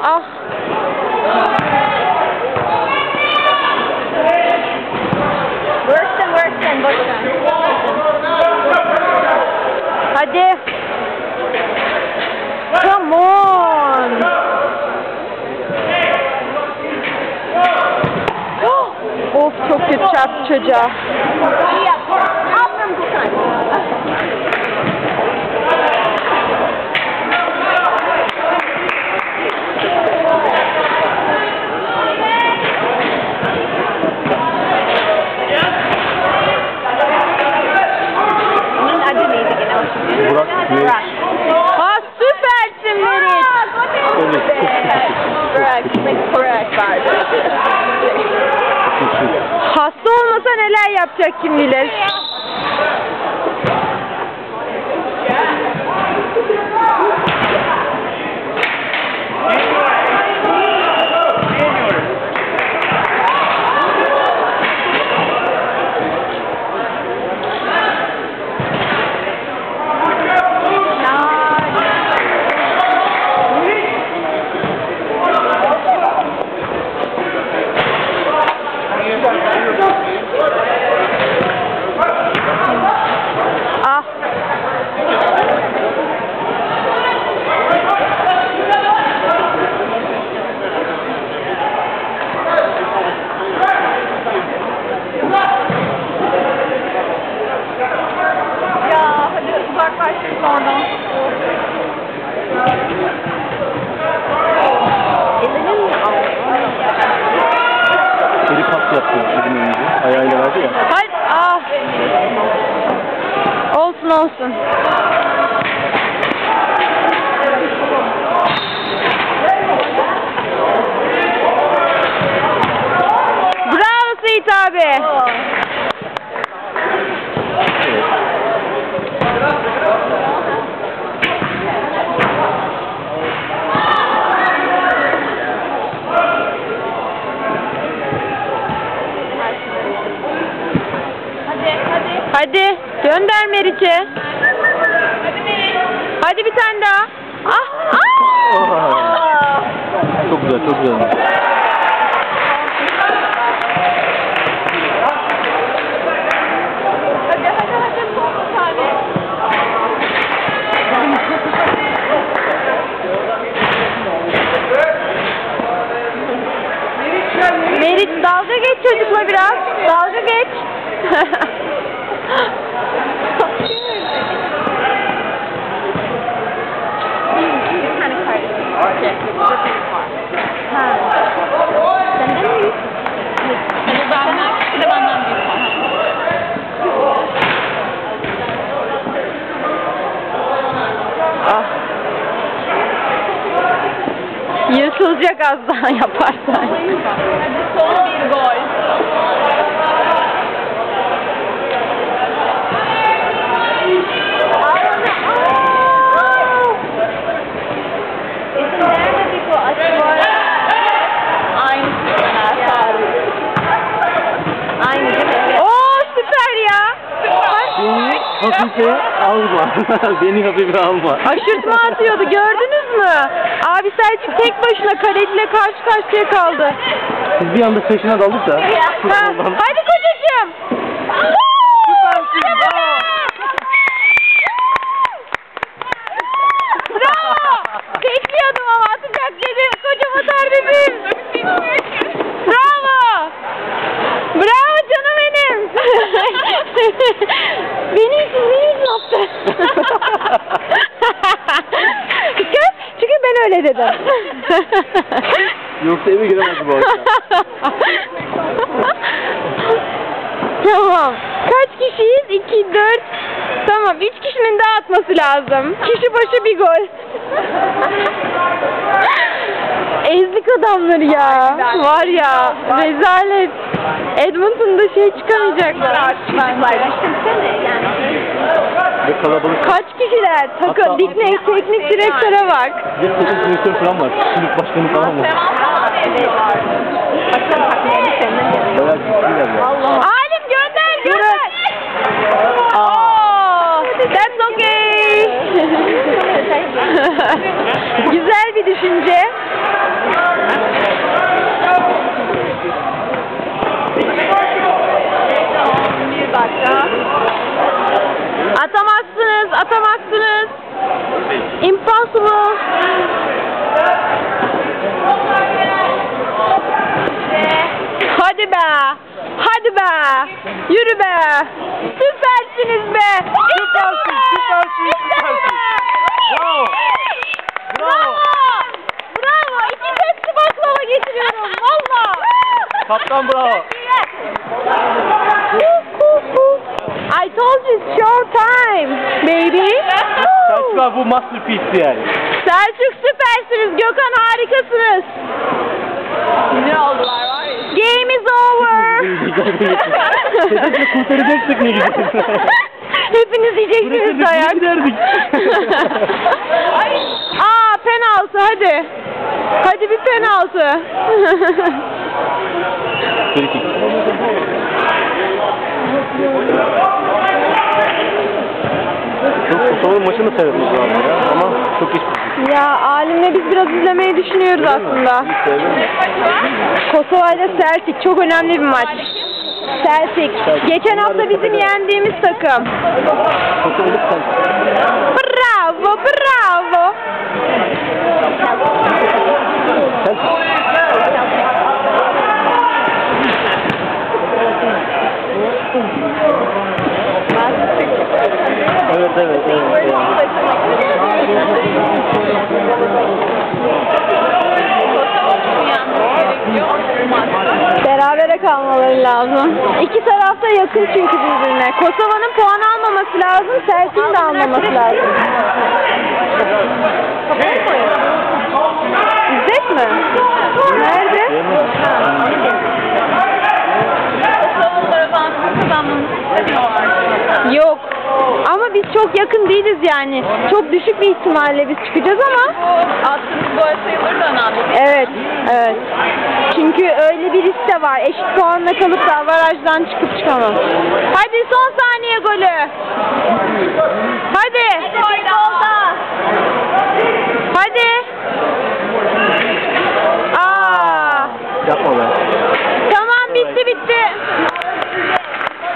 Ah. Worse than boş ver. Hadi. Come on. Of, çok kötü çarptı çocuğa. İyi yap. Aferin Gökhan. Onun adı neydi gene? Burak. Ha, süpersin Merit. Correct. Hasta olmasa neler yapacak kim bilir. Ah. Ya hadi uzaklaştık oradan. Elinin mi aldın? Biri pas yaptı bizim önümüzde. Ayağıyla verdi ya. Hadi. Ah. Olsun. Bravo Seyit abi. Hadi gönder Meriç'e. Hadi bir tane daha. Ah! Çok güzel. Hadi son saniye. Meriç dalga geç çocukla biraz. Dalga geç. Bir tane kardeşim. Okay. Ha. Senden mi büyük? Tabii benden. Bir de benden büyük. Ah. Yırtılacak az daha yaparsan. Hadi son bir gol. Aynı değil mi? Oo, süper ya. Beni hafife alma. Beni hafife alma. Aşırtma atıyordu, gördünüz mü? Abi Selçuk tek başına kaleciyle karşı karşıya kaldı. Biz bir anda peşine daldık da. Ha, hadi kocacığım. Bravo. Bekliyordum ama atacak dedim. Kocam atar dedim. Bravo. Bravo canım benim. Beni yaptı. Çünkü ben öyle dedim. Yoksa eve giremezdi bu akşam. Tamam. Kaç kişiyiz? 2, 4. Tamam. 3 kişinin daha atması lazım. Kişi başı bir gol. Ezdik adamları ya. Var ya. Rezalet. Edmonton'da şey çıkamayacaklar. Ve kalabalık. Kaç kişiler? Hatta- Teknik direktöre bak. Bir teknik direktör falan var. Kulüp başkanı falan var. Bayağı ciddiler ya. Alim gönder. Oh, that's okay. Güzel bir düşünce. Hadi be. Hadi be. Yürü be. Süpersiniz be. Süpersin, süpersin, süpersin. Bravo. Bravo. Bravo. 2 tepsi baklava getiriyorum. Valla. Kaptan bravo. I told you it's show time, baby. Selçuk abi bu masterpiece yani. Selçuk süpersiniz. Gökhan harikasınız. Ne oldular var ya. Game is over. Sedef'le kurtaracaktık ne gidiyorsun? Hepiniz yiyeceksiniz dayak. Giderdik. Aa, penaltı hadi. Hadi bir penaltı. Free kick. Kosova'nın maçını seyretmek lazım ya ama çok geç. Ya Alim'le biz biraz izlemeyi düşünüyoruz aslında. Kosova ile Celtic çok önemli bir maç. Celtic. Geçen hafta bizim yendiğimiz takım. Bravo, bravo. Evet, evet, evet. Berabere kalmaları lazım. İki taraf da yakın çünkü birbirine. Kosova'nın puan almaması lazım, Celtic'in de almaması lazım. İzzet mi? Nerede? Yok. Ama biz çok yakın değiliz yani. Çok düşük bir ihtimalle biz çıkacağız ama. Attığımız gol sayıları da önemli. Evet, evet. Çünkü öyle bir risk de var. Eşit puanla kalıp da avarajdan çıkıp çıkamam. Hadi son saniye golü. Hadi.